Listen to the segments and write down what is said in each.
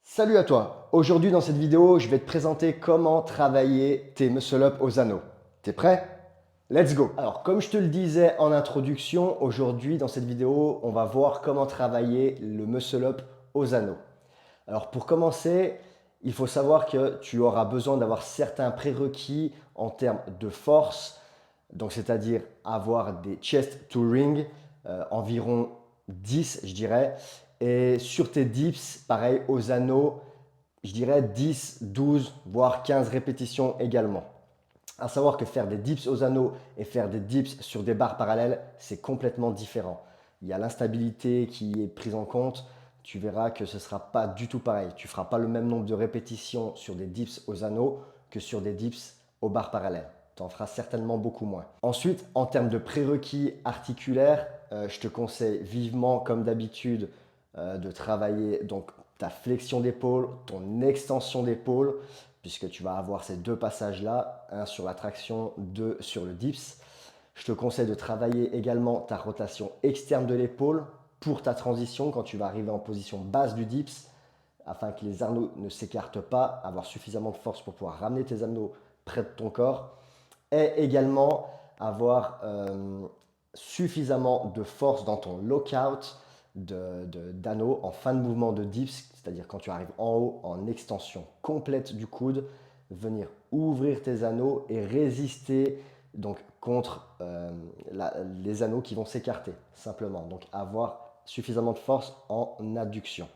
Salut à toi! Aujourd'hui dans cette vidéo, je vais te présenter comment travailler tes muscle-up aux anneaux. T'es prêt? Let's go! Alors comme je te le disais en introduction, aujourd'hui dans cette vidéo, on va voir comment travailler le muscle-up aux anneaux. Alors pour commencer, il faut savoir que tu auras besoin d'avoir certains prérequis en termes de force, donc c'est-à-dire avoir des chest to ring, environ 10 je dirais, et sur tes dips, pareil aux anneaux, je dirais 10, 12, voire 15 répétitions également. À savoir que faire des dips aux anneaux et faire des dips sur des barres parallèles, c'est complètement différent. Il y a l'instabilité qui est prise en compte. Tu verras que ce ne sera pas du tout pareil. Tu ne feras pas le même nombre de répétitions sur des dips aux anneaux que sur des dips aux barres parallèles. Tu en feras certainement beaucoup moins. Ensuite, en termes de prérequis articulaires, je te conseille vivement, comme d'habitude, de travailler donc ta flexion d'épaule, ton extension d'épaule, puisque tu vas avoir ces deux passages-là, un sur la traction, deux sur le dips. Je te conseille de travailler également ta rotation externe de l'épaule pour ta transition quand tu vas arriver en position basse du dips, afin que les anneaux ne s'écartent pas, avoir suffisamment de force pour pouvoir ramener tes anneaux près de ton corps, et également avoir suffisamment de force dans ton lockout d'anneau en fin de mouvement de dips, c'est-à-dire quand tu arrives en haut en extension complète du coude, venir ouvrir tes anneaux et résister donc contre les anneaux qui vont s'écarter simplement. Donc avoir suffisamment de force en adduction.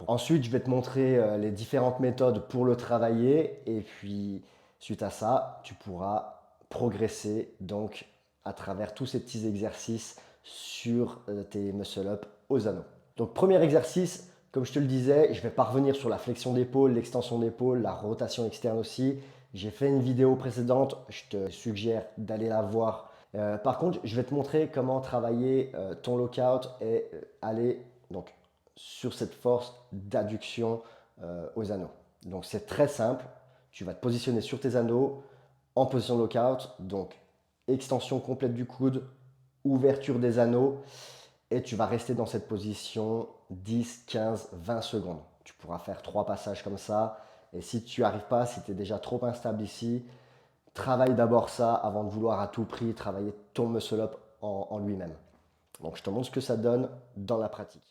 Ensuite, je vais te montrer les différentes méthodes pour le travailler et puis suite à ça, tu pourras progresser donc à travers tous ces petits exercices sur tes muscle-up aux anneaux. Donc premier exercice, comme je te le disais, je ne vais pas revenir sur la flexion d'épaule, l'extension d'épaule, la rotation externe aussi. J'ai fait une vidéo précédente, je te suggère d'aller la voir. Par contre, je vais te montrer comment travailler ton lockout et aller donc sur cette force d'adduction aux anneaux. Donc c'est très simple, tu vas te positionner sur tes anneaux en position lockout, donc extension complète du coude, ouverture des anneaux, et tu vas rester dans cette position 10, 15, 20 secondes. Tu pourras faire 3 passages comme ça, et si tu n'y arrives pas, si tu es déjà trop instable ici, travaille d'abord ça avant de vouloir à tout prix travailler ton muscle-up en lui-même. Donc je te montre ce que ça donne dans la pratique.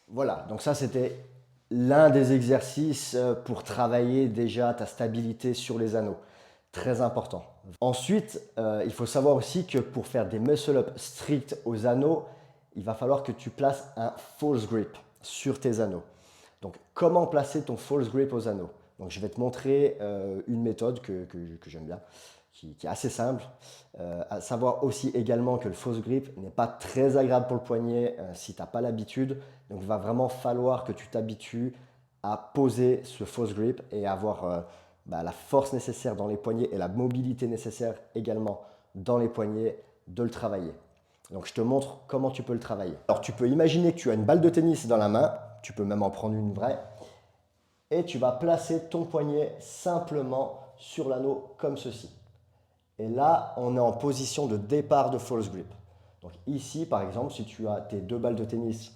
Voilà, donc ça c'était l'un des exercices pour travailler déjà ta stabilité sur les anneaux. Très important. Ensuite, il faut savoir aussi que pour faire des muscle-up stricts aux anneaux, il va falloir que tu places un false grip sur tes anneaux. Donc, comment placer ton false grip aux anneaux? Donc, je vais te montrer une méthode que j'aime bien, qui est assez simple. À savoir aussi également que le false grip n'est pas très agréable pour le poignet si tu n'as pas l'habitude. Donc, il va vraiment falloir que tu t'habitues à poser ce false grip et avoir la force nécessaire dans les poignets et la mobilité nécessaire également dans les poignets de le travailler. Donc je te montre comment tu peux le travailler. Alors tu peux imaginer que tu as une balle de tennis dans la main, tu peux même en prendre une vraie, et tu vas placer ton poignet simplement sur l'anneau comme ceci. Et là, on est en position de départ de false grip. Donc ici, par exemple, si tu as tes deux balles de tennis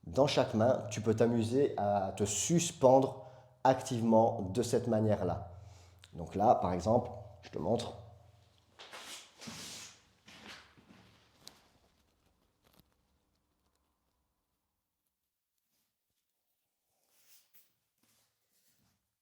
dans chaque main, tu peux t'amuser à te suspendre activement de cette manière-là. Donc là, par exemple, je te montre.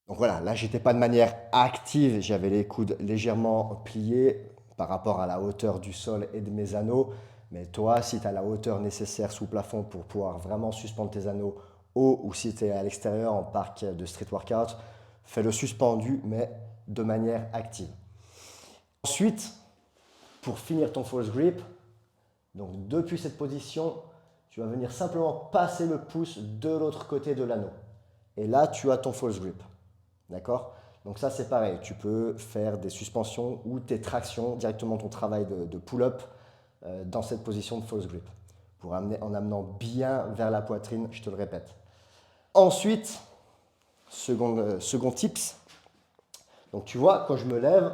Donc voilà, là, j'étais pas de manière active, j'avais les coudes légèrement pliés par rapport à la hauteur du sol et de mes anneaux. Mais toi, si tu as la hauteur nécessaire sous plafond pour pouvoir vraiment suspendre tes anneaux haut ou si tu es à l'extérieur en parc de street workout, fais-le suspendu mais de manière active. Ensuite, pour finir ton false grip, donc depuis cette position, tu vas venir simplement passer le pouce de l'autre côté de l'anneau. Et là, tu as ton false grip. D'accord? Donc ça, c'est pareil. Tu peux faire des suspensions ou tes tractions, directement ton travail de pull-up dans cette position de false grip. En amenant bien vers la poitrine, je te le répète. Ensuite, second tips. Donc tu vois, quand je me lève,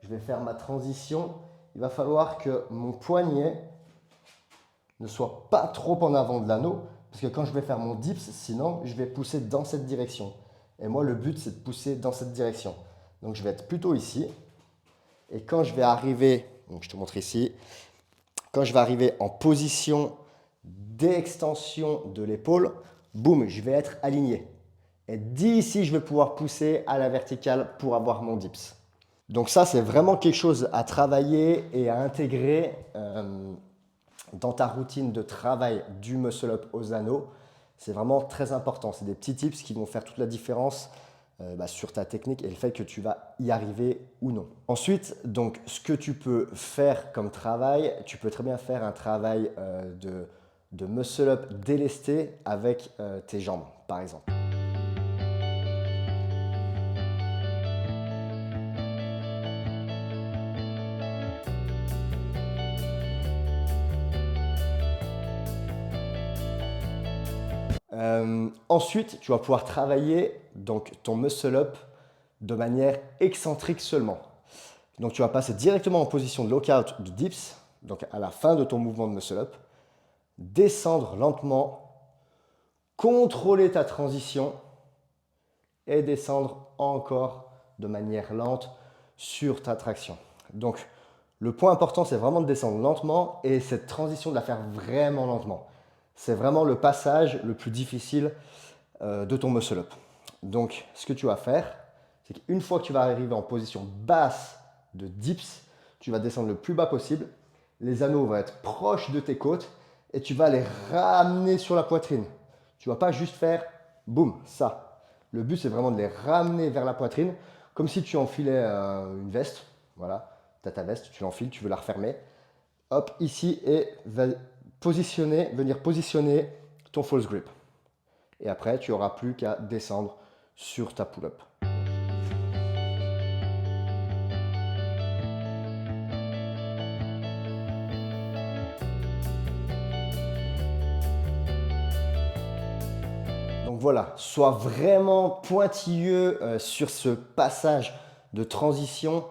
je vais faire ma transition. Il va falloir que mon poignet ne soit pas trop en avant de l'anneau, parce que quand je vais faire mon dips, sinon je vais pousser dans cette direction. Et moi, le but, c'est de pousser dans cette direction. Donc je vais être plutôt ici. Et quand je vais arriver, donc je te montre ici, quand je vais arriver en position d'extension de l'épaule, boum, je vais être aligné. Et d'ici, je vais pouvoir pousser à la verticale pour avoir mon dips. Donc ça, c'est vraiment quelque chose à travailler et à intégrer dans ta routine de travail du muscle-up aux anneaux. C'est vraiment très important. C'est des petits tips qui vont faire toute la différence sur ta technique et le fait que tu vas y arriver ou non. Ensuite, donc, ce que tu peux faire comme travail, tu peux très bien faire un travail de muscle-up délesté avec tes jambes, par exemple. Ensuite, tu vas pouvoir travailler donc, ton muscle-up de manière excentrique seulement. Donc tu vas passer directement en position de lockout de dips, donc à la fin de ton mouvement de muscle-up, descendre lentement, contrôler ta transition et descendre encore de manière lente sur ta traction. Donc le point important, c'est vraiment de descendre lentement et cette transition de la faire vraiment lentement. C'est vraiment le passage le plus difficile de ton muscle-up. Donc ce que tu vas faire, c'est qu'une fois que tu vas arriver en position basse de dips, tu vas descendre le plus bas possible. Les anneaux vont être proches de tes côtes et tu vas les ramener sur la poitrine. Tu ne vas pas juste faire boum, ça. Le but, c'est vraiment de les ramener vers la poitrine, comme si tu enfilais une veste. Voilà, tu as ta veste, tu l'enfiles, tu veux la refermer. Hop, ici, et venir positionner ton false grip. Et après, tu n'auras plus qu'à descendre sur ta pull-up. Donc voilà, sois vraiment pointilleux sur ce passage de transition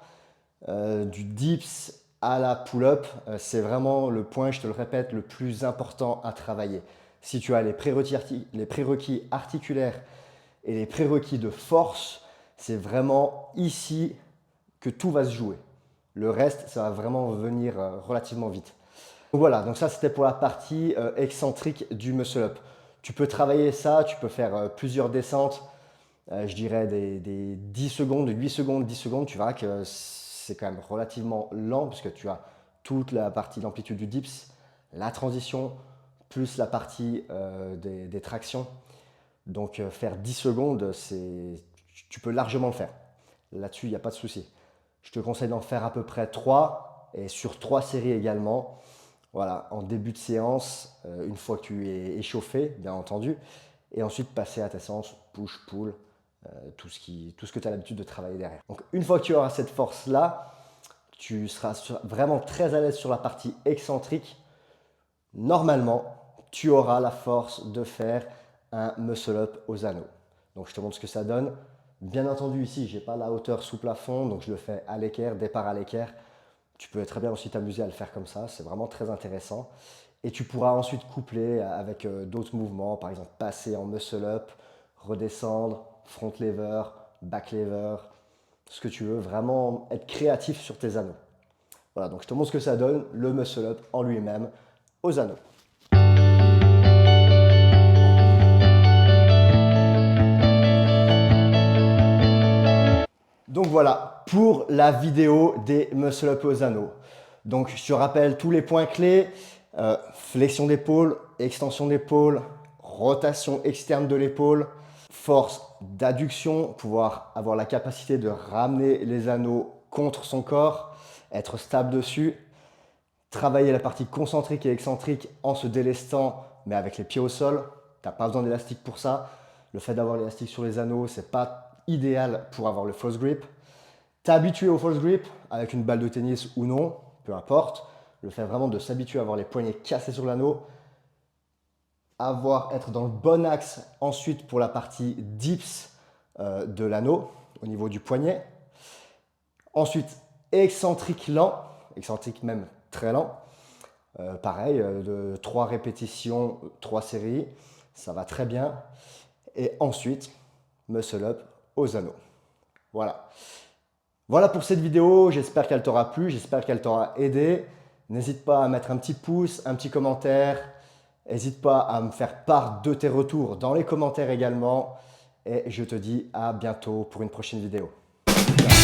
du dips à la pull-up. C'est vraiment le point, je te le répète, le plus important à travailler. Si tu as les prérequis articulaires et les prérequis de force, c'est vraiment ici que tout va se jouer. Le reste, ça va vraiment venir relativement vite. Donc voilà, donc ça c'était pour la partie excentrique du muscle-up. Tu peux travailler ça, tu peux faire plusieurs descentes, je dirais des 10 secondes, 8 secondes, 10 secondes. Tu verras que c'est quand même relativement lent parce que tu as toute la partie d'amplitude du dips, la transition, plus la partie des tractions. Donc faire 10 secondes, tu peux largement le faire. Là-dessus, il n'y a pas de souci. Je te conseille d'en faire à peu près 3 et sur 3 séries également. Voilà, en début de séance, une fois que tu es échauffé, bien entendu, et ensuite passer à ta séance push-pull, tout ce que tu as l'habitude de travailler derrière. Donc une fois que tu auras cette force-là, tu seras vraiment très à l'aise sur la partie excentrique. Normalement, tu auras la force de faire un muscle-up aux anneaux. Donc je te montre ce que ça donne. Bien entendu, ici, je n'ai pas la hauteur sous plafond, donc je le fais à l'équerre, départ à l'équerre. Tu peux très bien aussi t'amuser à le faire comme ça, c'est vraiment très intéressant. Et tu pourras ensuite coupler avec d'autres mouvements, par exemple passer en muscle-up, redescendre, front lever, back lever, ce que tu veux, vraiment être créatif sur tes anneaux. Voilà, donc je te montre ce que ça donne, le muscle-up en lui-même aux anneaux. Donc voilà, pour la vidéo des muscle-up aux anneaux. Donc je te rappelle tous les points clés, flexion d'épaule, extension d'épaule, rotation externe de l'épaule, force d'adduction, pouvoir avoir la capacité de ramener les anneaux contre son corps, être stable dessus, travailler la partie concentrique et excentrique en se délestant, mais avec les pieds au sol. Tu n'as pas besoin d'élastique pour ça. Le fait d'avoir l'élastique sur les anneaux, c'est pas idéal pour avoir le false grip. T'habituer au false grip avec une balle de tennis ou non, peu importe. Le fait vraiment de s'habituer à avoir les poignets cassés sur l'anneau, être dans le bon axe ensuite pour la partie dips de l'anneau au niveau du poignet. Ensuite, excentrique lent, excentrique même très lent. Pareil, de 3 répétitions, 3 séries, ça va très bien. Et ensuite, muscle up aux anneaux. Voilà. Voilà pour cette vidéo, j'espère qu'elle t'aura plu, j'espère qu'elle t'aura aidé. N'hésite pas à mettre un petit pouce, un petit commentaire. N'hésite pas à me faire part de tes retours dans les commentaires également. Et je te dis à bientôt pour une prochaine vidéo. Ciao.